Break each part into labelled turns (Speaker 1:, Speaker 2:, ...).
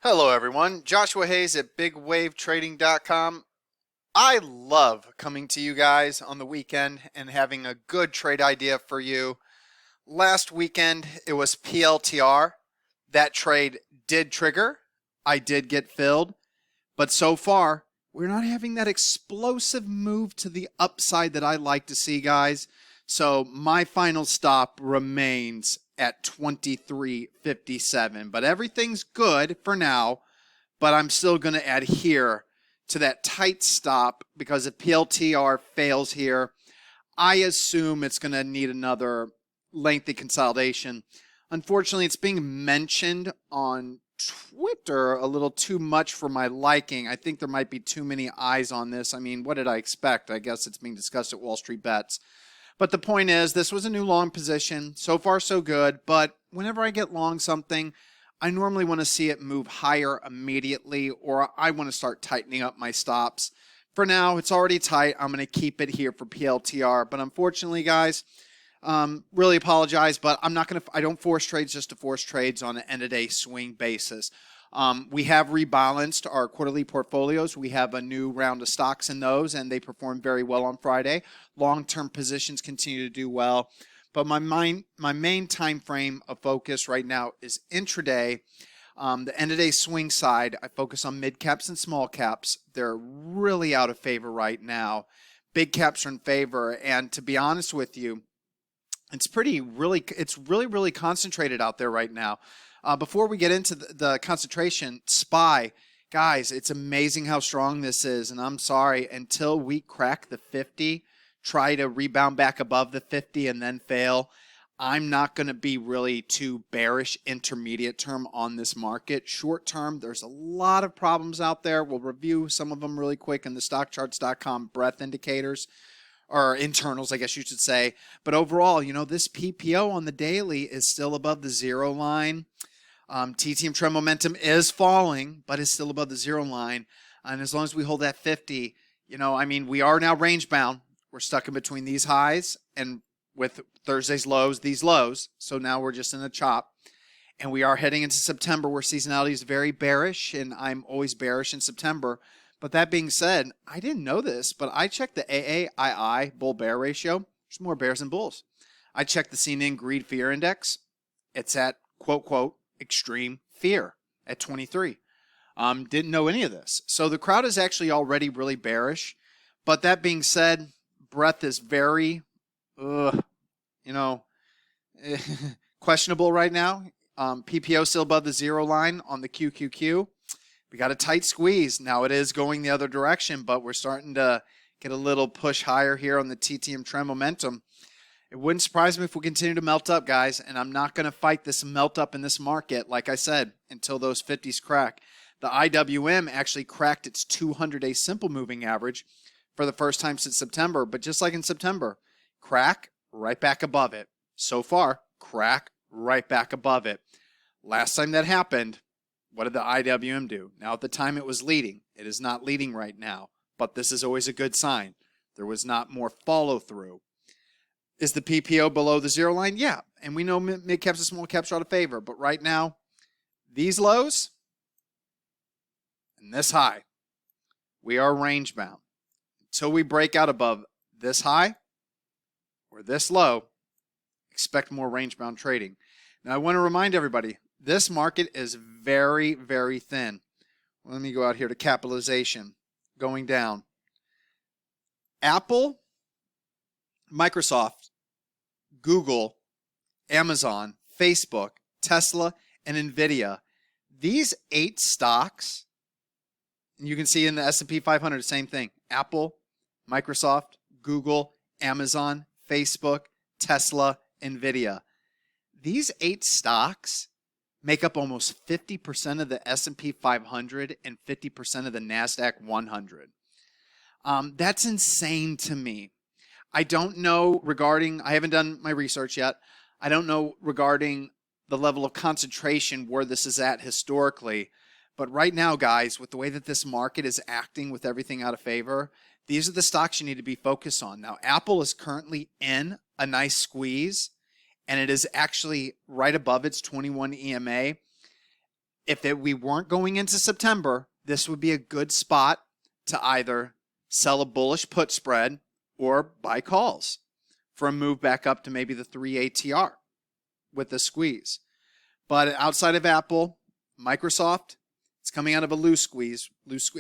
Speaker 1: Hello everyone, Joshua Hayes at BigWaveTrading.com. I love coming to you guys on the weekend and having a good trade idea for you. Last weekend it was PLTR. That trade did trigger. I did get filled, but so far we're not having that explosive move to the upside that I like to see, guys. So my final stop remains at 23.57, but everything's good for now. But I'm still going to adhere to that tight stop because if PLTR fails here, I assume it's going to need another lengthy consolidation. Unfortunately, it's being mentioned on Twitter a little too much for my liking. I think there might be too many eyes on this. I mean, what did I expect? I guess it's being discussed at Wall Street Bets. But the point is, this was a new long position. So far, so good. But whenever I get long something, I normally want to see it move higher immediately, or I want to start tightening up my stops. For now, it's already tight. I'm going to keep it here for PLTR. But unfortunately, guys, really apologize, but I don't force trades just to force trades on an end-of-day swing basis. We have rebalanced our quarterly portfolios. We have a new round of stocks in those, and they performed very well on Friday. Long-term positions continue to do well. But my main time frame of focus right now is intraday. The end-of-day swing side, I focus on mid caps and small caps. They're really out of favor right now. Big caps are in favor, and to be honest with you, it's really concentrated out there right now. Before we get into the concentration, SPY, guys, it's amazing how strong this is. And I'm sorry, until we crack the 50, try to rebound back above the 50 and then fail, I'm not going to be really too bearish intermediate term on this market. Short term, there's a lot of problems out there. We'll review some of them really quick in the stockcharts.com breadth indicators, or internals, I guess you should say. But overall, this PPO on the daily is still above the zero line. TTM trend momentum is falling, but is still above the zero line. And as long as we hold that 50, we are now range bound. We're stuck in between these highs and with Thursday's lows, these lows. So now we're just in a chop. And we are heading into September where seasonality is very bearish, and I'm always bearish in September. But that being said, I didn't know this, but I checked the AAII bull-bear ratio. There's more bears than bulls. I checked the CNN Greed Fear Index. It's at, quote, quote, extreme fear at 23. Didn't know any of this. So the crowd is actually already really bearish. But that being said, breadth is very, questionable right now. PPO still above the zero line on the QQQ. We got a tight squeeze. Now it is going the other direction, but we're starting to get a little push higher here on the TTM trend momentum. It wouldn't surprise me if we continue to melt up, guys, and I'm not going to fight this melt up in this market, like I said, until those 50s crack. The IWM actually cracked its 200-day simple moving average for the first time since September, but just like in September, crack right back above it. So far, crack right back above it. Last time that happened, what did the IWM do? Now, at the time it was leading. It is not leading right now, but this is always a good sign. There was not more follow-through. Is the PPO below the zero line? Yeah, and we know mid caps and small caps are out of favor, but right now, these lows and this high, we are range bound. Until we break out above this high or this low, expect more range bound trading. Now, I want to remind everybody, this market is very, very thin. Let me go out here to capitalization, going down. Apple, Microsoft, Google, Amazon, Facebook, Tesla, and NVIDIA. These 8 stocks, and you can see in the S&P 500, the same thing. Apple, Microsoft, Google, Amazon, Facebook, Tesla, NVIDIA. These 8 stocks make up almost 50% of the S&P 500 and 50% of the NASDAQ 100. That's insane to me. I don't know I haven't done my research yet. I don't know regarding the level of concentration where this is at historically. But right now, guys, with the way that this market is acting with everything out of favor, these are the stocks you need to be focused on. Now, Apple is currently in a nice squeeze, and it is actually right above its 21 EMA. if we weren't going into September, this would be a good spot to either sell a bullish put spread or buy calls for a move back up to maybe the 3 ATR with the squeeze. But outside of Apple, Microsoft, it's coming out of a loose squeeze,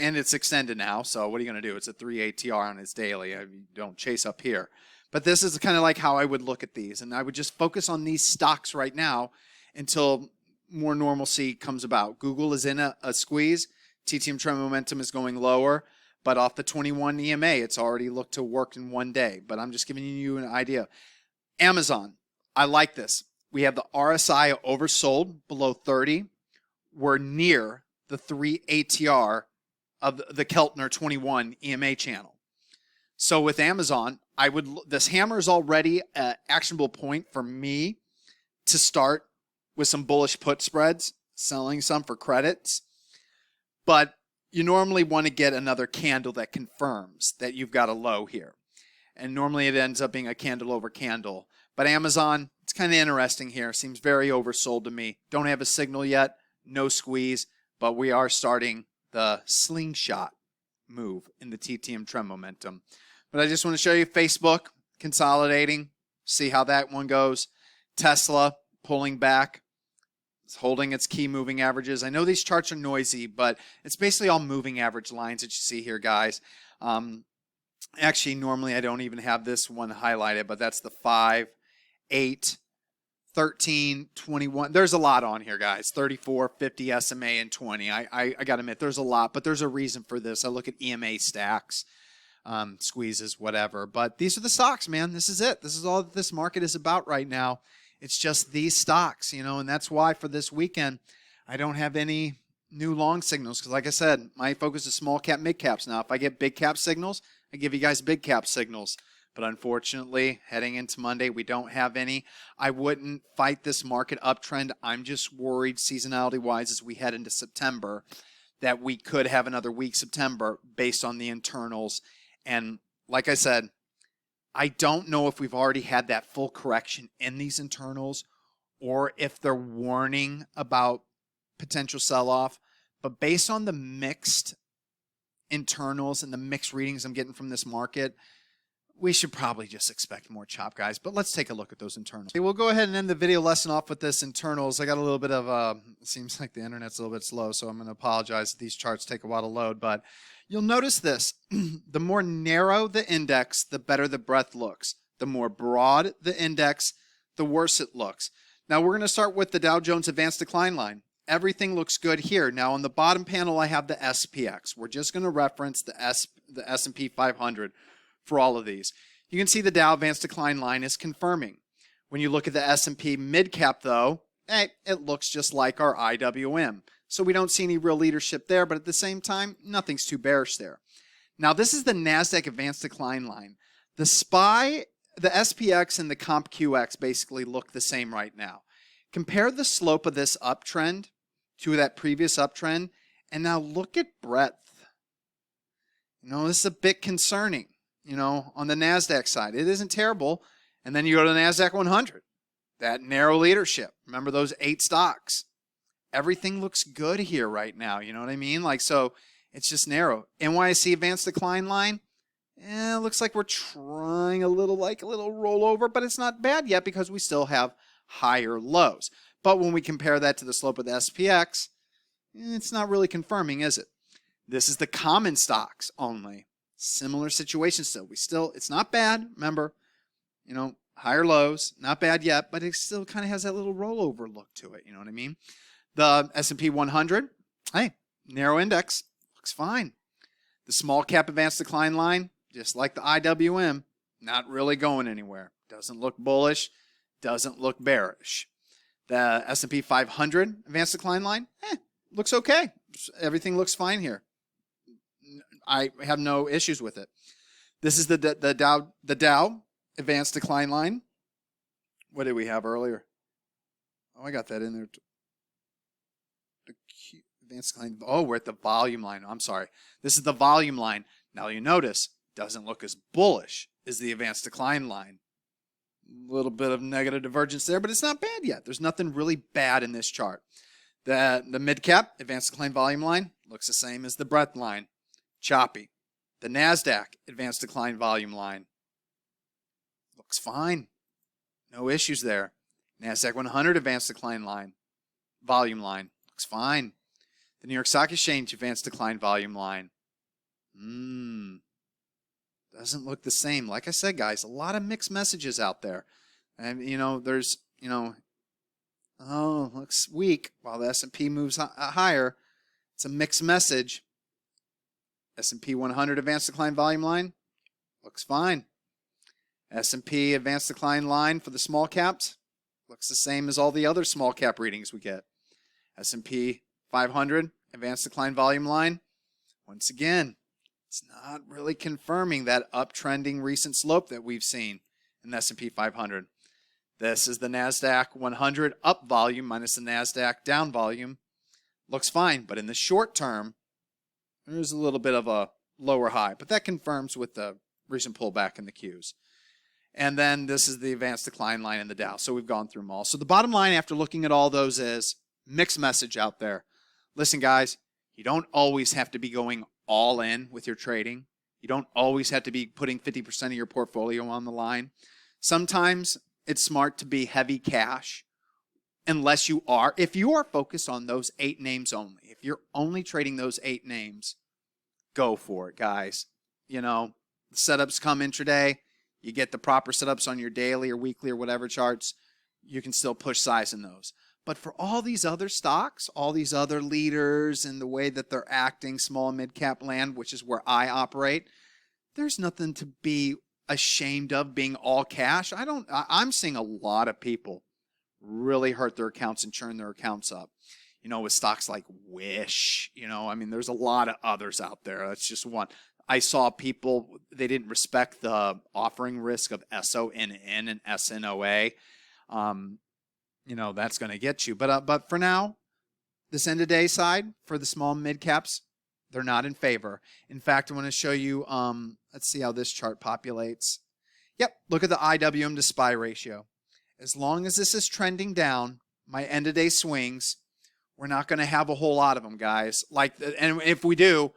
Speaker 1: and it's extended now. So what are you going to do? It's a 3 ATR on its daily. You don't chase up here. But this is kind of like how I would look at these. And I would just focus on these stocks right now until more normalcy comes about. Google is in a squeeze. TTM trend momentum is going lower. But off the 21 EMA, it's already looked to work in one day. But I'm just giving you an idea. Amazon, I like this. We have the RSI oversold below 30. We're near the 3 ATR of the Keltner 21 EMA channel. So with Amazon, this hammer is already an actionable point for me to start with some bullish put spreads, selling some for credits. But you normally want to get another candle that confirms that you've got a low here. And normally it ends up being a candle over candle. But Amazon, it's kind of interesting here. Seems very oversold to me. Don't have a signal yet. No squeeze. But we are starting the slingshot move in the TTM trend momentum. But I just want to show you Facebook consolidating. See how that one goes. Tesla pulling back. It's holding its key moving averages. I know these charts are noisy, but it's basically all moving average lines that you see here, guys. Actually, normally I don't even have this one highlighted, but that's the 5, 8, 13, 21. There's a lot on here, guys. 34, 50, SMA, and 20. I got to admit, there's a lot, but there's a reason for this. I look at EMA stacks, squeezes, whatever. But these are the stocks, man. This is it. This is all that this market is about right now. It's just these stocks, and that's why for this weekend, I don't have any new long signals. Because like I said, my focus is small cap, mid caps. Now, if I get big cap signals, I give you guys big cap signals. But unfortunately, heading into Monday, we don't have any. I wouldn't fight this market uptrend. I'm just worried seasonality-wise as we head into September that we could have another weak September based on the internals. And like I said, I don't know if we've already had that full correction in these internals or if they're warning about potential sell-off. But based on the mixed internals and the mixed readings I'm getting from this market, we should probably just expect more chop, guys. But let's take a look at those internals. Okay, we'll go ahead and end the video lesson off with this internals. I got a little bit of, it seems like the internet's a little bit slow, so I'm going to apologize if these charts take a while to load. But you'll notice this. The more narrow the index, the better the breadth looks. The more broad the index, the worse it looks. Now, we're going to start with the Dow Jones Advanced Decline line. Everything looks good here. Now, on the bottom panel, I have the SPX. We're just going to reference the S&P 500 for all of these. You can see the Dow Advanced Decline line is confirming. When you look at the S&P mid cap, though, it looks just like our IWM. So we don't see any real leadership there, but at the same time, nothing's too bearish there. Now, this is the NASDAQ Advanced Decline line. The SPY, the SPX, and the CompQX basically look the same right now. Compare the slope of this uptrend to that previous uptrend, and now look at breadth. This is a bit concerning, on the NASDAQ side. It isn't terrible. And then you go to the NASDAQ 100, that narrow leadership. Remember those 8 stocks. Everything looks good here right now. You know what I mean? So it's just narrow. NYSE Advanced Decline line, it looks like we're trying a little rollover, but it's not bad yet because we still have higher lows. But when we compare that to the slope of the SPX, it's not really confirming, is it? This is the common stocks only. Similar situation still. It's not bad. Remember, higher lows, not bad yet, but it still kind of has that little rollover look to it. You know what I mean? The S&P 100, hey, narrow index, looks fine. The small cap Advanced Decline line, just like the IWM, not really going anywhere. Doesn't look bullish, doesn't look bearish. The S&P 500 Advanced Decline line, looks okay. Everything looks fine here. I have no issues with it. This is the Dow Advanced Decline line. What did we have earlier? Oh, I got that in there. The Advanced Decline. Oh, we're at the volume line. I'm sorry. This is the volume line. Now you notice, doesn't look as bullish as the Advanced Decline line. A little bit of negative divergence there, but it's not bad yet. There's nothing really bad in this chart. The mid cap advanced decline volume line looks the same as the breadth line. Choppy. The NASDAQ advanced decline volume line looks fine. No issues there. NASDAQ 100 advanced decline line, volume line looks fine. The New York Stock Exchange advanced decline volume line. Doesn't look the same. Like I said, guys, a lot of mixed messages out there. And, there's, looks weak while the S&P moves higher. It's a mixed message. S&P 100 advanced decline volume line looks fine. S&P advanced decline line for the small caps looks the same as all the other small cap readings we get. S&P 500 advanced decline volume line, once again, it's not really confirming that uptrending recent slope that we've seen in the S&P 500. This is the NASDAQ 100 up volume minus the NASDAQ down volume. Looks fine, but in the short term, there's a little bit of a lower high, but that confirms with the recent pullback in the Qs. And then this is the advanced decline line in the Dow. So we've gone through them all. So the bottom line after looking at all those is mixed message out there. Listen, guys, you don't always have to be going all in with your trading. You don't always have to be putting 50% of your portfolio on the line. Sometimes it's smart to be heavy cash unless you are. If you are focused on those 8 names only, if you're only trading those 8 names, go for it, guys. The setups come intraday. You get the proper setups on your daily or weekly or whatever charts. You can still push size in those. But for all these other stocks, all these other leaders and the way that they're acting, small and mid-cap land, which is where I operate, there's nothing to be ashamed of being all cash. I'm seeing a lot of people really hurt their accounts and churn their accounts up. With stocks like Wish, there's a lot of others out there. That's just one. I saw people, they didn't respect the offering risk of SONN and SNOA. That's going to get you. But for now, this end of day side for the small mid caps, they're not in favor. In fact, I want to show you, let's see how this chart populates. Yep, look at the IWM to SPY ratio. As long as this is trending down, my end of day swings, we're not going to have a whole lot of them, guys. And if we do,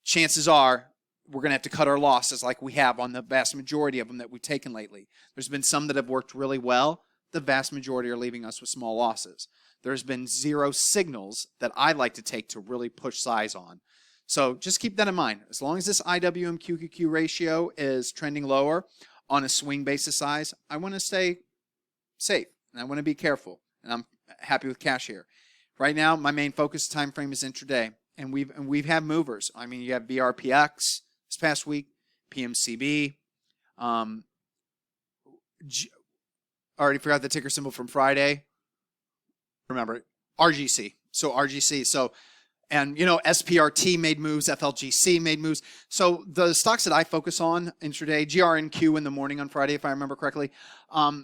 Speaker 1: chances are we're going to have to cut our losses like we have on the vast majority of them that we've taken lately. There's been some that have worked really well. The vast majority are leaving us with small losses. There's been 0 signals that I like to take to really push size on. So just keep that in mind. As long as this IWM QQQ ratio is trending lower on a swing basis size, I want to stay safe and I want to be careful. And I'm happy with cash here. Right now, my main focus time frame is intraday, and we've had movers. You have BRPX this past week, PMCB. Already forgot the ticker symbol from Friday. Remember, RGC. So RGC. So, and SPRT made moves, FLGC made moves. So the stocks that I focus on intraday, GRNQ in the morning on Friday, if I remember correctly,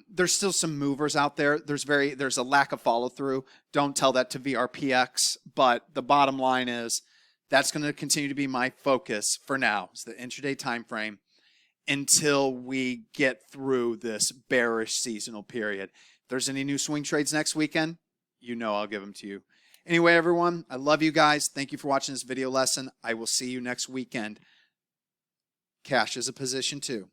Speaker 1: there's still some movers out there. There's a lack of follow through. Don't tell that to VRPX. But the bottom line is that's going to continue to be my focus for now. It's the intraday time frame until we get through this bearish seasonal period. If there's any new swing trades next weekend, I'll give them to you. Anyway, everyone, I love you guys. Thank you for watching this video lesson. I will see you next weekend. Cash is a position too.